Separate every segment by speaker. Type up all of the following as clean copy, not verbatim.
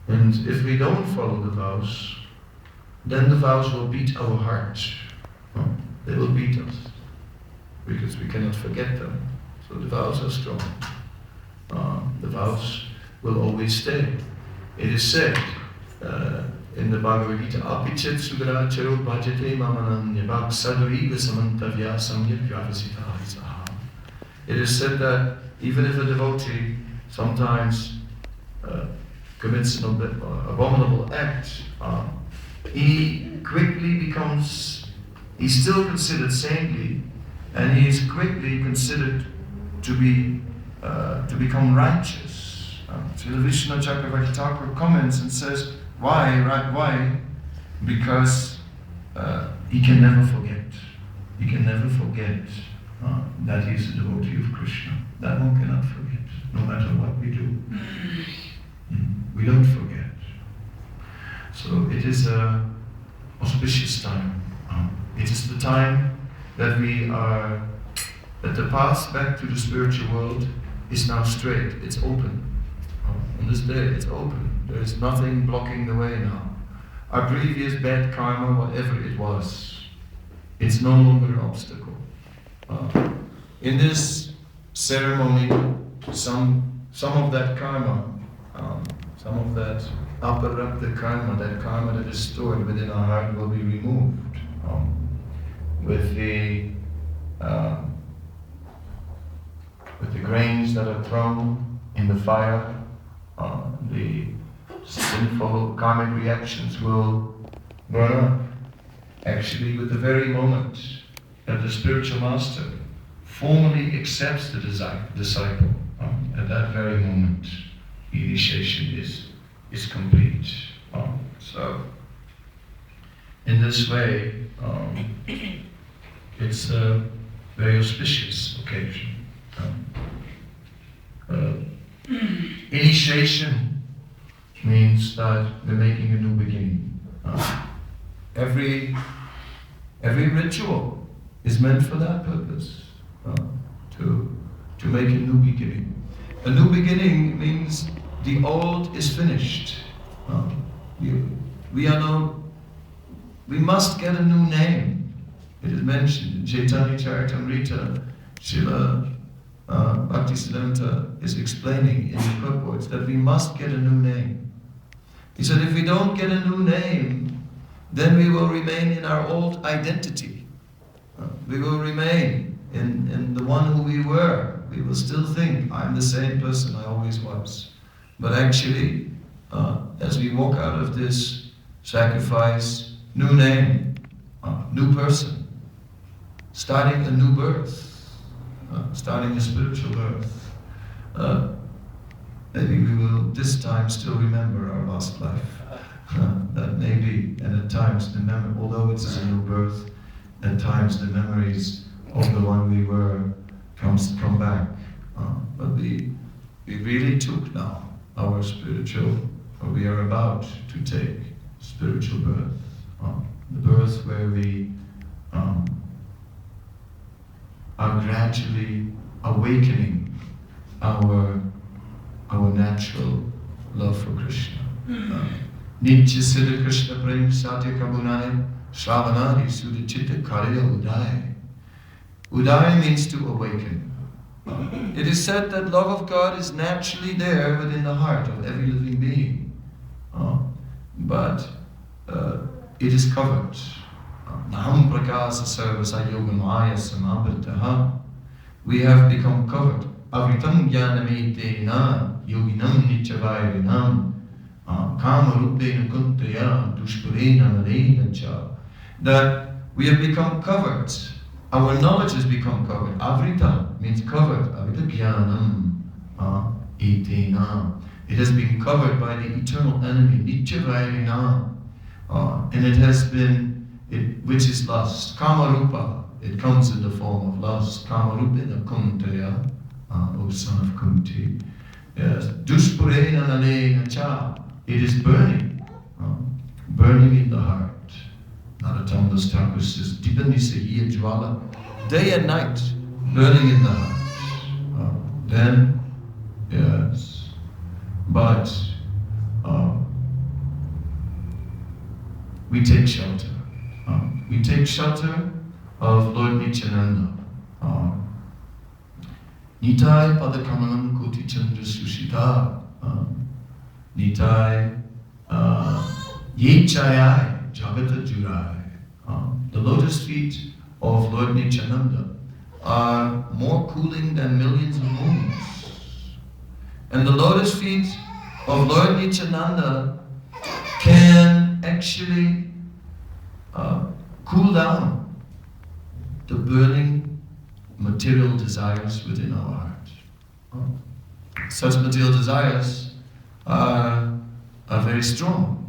Speaker 1: And if we don't follow the vows, then the vows will beat our heart. They will beat us, because we cannot forget them. So the vows are strong. The vows will always stay. It is said in the Bhagavad Gita, Apichet Sugara Charo Bhajate Mamananya Bhak Sadhuriva Samantavya Samyak Vyavasita Harisaha. It is said that even if a devotee sometimes commits an abominable act, he quickly becomes, he's still considered saintly, and he is quickly considered to become righteous. Srila Vishnu Chakravarti Thakur comments and says, why? Why? Because he can never forget. He can never forget that he is a devotee of Krishna. That one cannot forget, no matter what we do. We don't forget. So it is an auspicious time. It is the time that that the path back to the spiritual world is now straight. It's open. On this day, it's open. There is nothing blocking the way now. Our previous bad karma, whatever it was, it's no longer an obstacle. In this ceremony, some of that karma, some of that aparabdha karma, that karma that is stored within our heart, will be removed with the grains that are thrown in the fire. The sinful karmic reactions will burn up. Actually, with the very moment that the spiritual master formally accepts the disciple, at that very moment, the initiation is complete. So, in this way, it's a very auspicious occasion. Initiation means that we're making a new beginning. Every ritual is meant for that purpose, to make a new beginning. A new beginning means the old is finished. We must get a new name. It is mentioned in Chaitanya Charitamrita. Srila Bhaktisiddhanta is explaining in the purports that we must get a new name. He said, if we don't get a new name, then we will remain in our old identity. We will remain in the one who we were. We will still think, I'm the same person I always was. But actually, as we walk out of this sacrifice, new name, new person, starting a new birth, starting a spiritual birth. Maybe we will this time still remember our last life. That maybe, and at times the memory, although it's a new birth, at times the memories of the one we were come back. But we really took now our spiritual, or we are about to take spiritual birth. The birth where we are gradually awakening our natural love for Krishna. Nitya Siddha Krishna Prem Satya Kabunai Shravanadi Sudha Chitta Karya Udai. Udai means to awaken. It is said that love of God is naturally there within the heart of every living being. But it is covered. Naham prakasa sarvasa yogamaya samabritaha. We have become covered. Avritam jnanametena yoginam nityavairinam kama rupena kuntaya dushpurena nadena cha. That we have become covered. Our knowledge has become covered. Avrita means covered. Avrita jnanam etena. It has been covered by the eternal enemy, nityavairinam. And it has been, which is lust. Kamarupa, it comes in the form of lust. Kamarupena kuntaya, O son of Kunti. Yes. Dushpurena nalena cha. It is burning, burning in the heart. Narottam Thakur says, Dipani sahiya jwala, day and night, burning in the heart. Then, yes, but we take shelter. We take shelter of Lord Nityananda. Nitai Padakamalam Koti Chandra Sushita. Nitai Yechayai Jagata Jurai. The lotus feet of Lord Nityananda are more cooling than millions of moons. And the lotus feet of Lord Nityananda can actually cool down the burning material desires within our heart. Such material desires are very strong.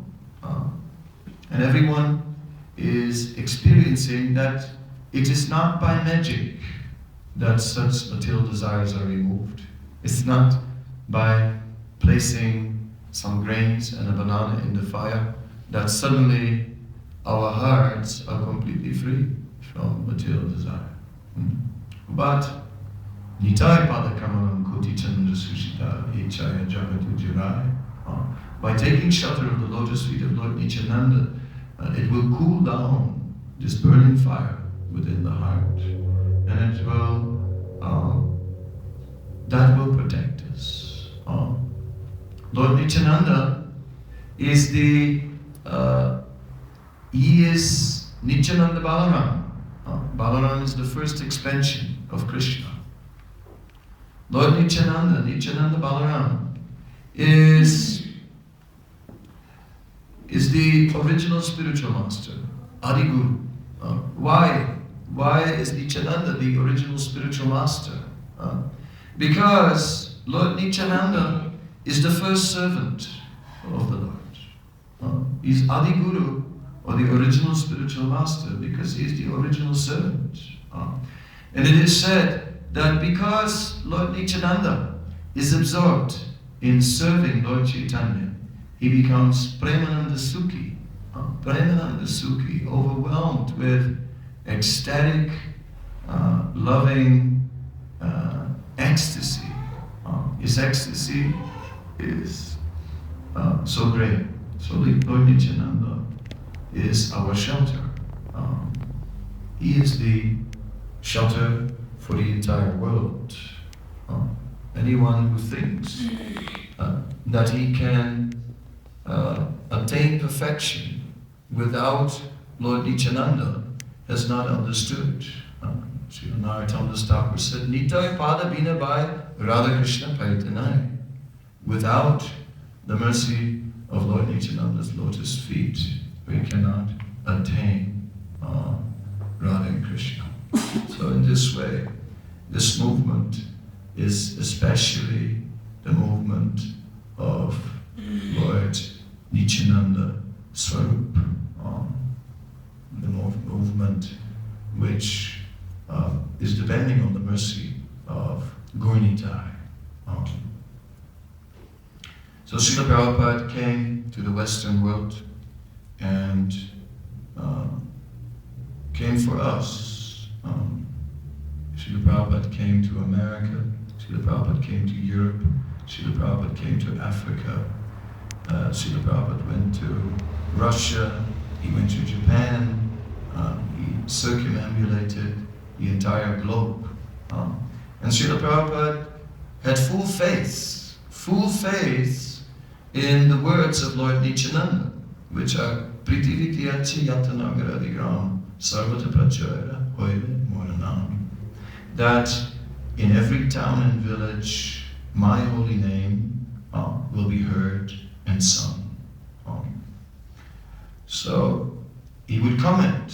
Speaker 1: And everyone is experiencing that it is not by magic that such material desires are removed. It's not by placing some grains and a banana in the fire that suddenly our hearts are completely free from material desire. But Nitai Padakamalam Koti Chandra Sushita Echaya Jagatu Jirai. By taking shelter of the lotus feet of Lord Nityananda, it will cool down this burning fire within the heart, and it will that will protect us. Lord Nityananda is he is Nityananda Balaram. Balaram is the first expansion of Krishna. Lord Nityananda Balaram is the original spiritual master, Adi Guru. Why is Nityananda the original spiritual master? Because Lord Nityananda is the first servant of the Lord. He's Adi Guru, or the original spiritual master, because he is the original servant. And it is said that because Lord Nityananda is absorbed in serving Lord Chaitanya, he becomes Premananda Sukhi, overwhelmed with ecstatic, loving ecstasy. His ecstasy is so great. So Lord Nityananda is our shelter. He is the shelter for the entire world. Anyone who thinks that he can attain perfection without Lord Nityananda has not understood. Srila Narottam Thakur said, Nitai Pada Bina Bhai Radha Krishna Paritanai. Without the mercy of Lord Nityananda's lotus feet, we cannot attain Radha and Krishna. So in this way, this movement is especially the movement of Lord Nityananda Swarup, the movement which is depending on the mercy of Gaurnitai. So Srila Prabhupada came to the Western world and came for us. Srila Prabhupada came to America, Srila Prabhupada came to Europe, Srila Prabhupada came to Africa, Srila Prabhupada went to Russia, he went to Japan, he circumambulated the entire globe. And Srila Prabhupada had full faith in the words of Lord Nityananda, which are Prithivityachi Yatanagaradigram Sarvata Prachara Hoile Moranam, that in every town and village my holy name will be heard and sung. So he would comment.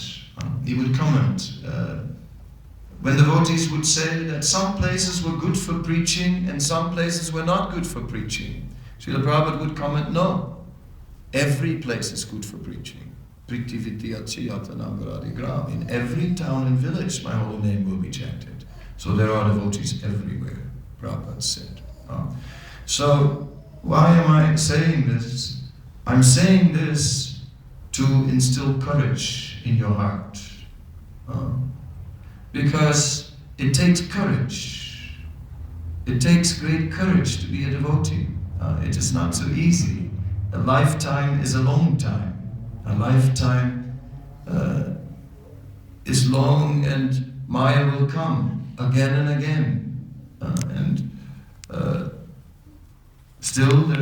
Speaker 1: When the devotees would say that some places were good for preaching and some places were not good for preaching, Srila Prabhupada would comment, no, every place is good for preaching. In every town and village my holy name will be chanted. So there are devotees everywhere, Prabhupada said. So why am I saying this? I'm saying this to instill courage in your heart. Because it takes courage. It takes great courage to be a devotee. It is not so easy. A lifetime is a long time. A lifetime is long and Maya will come again and again. And still there's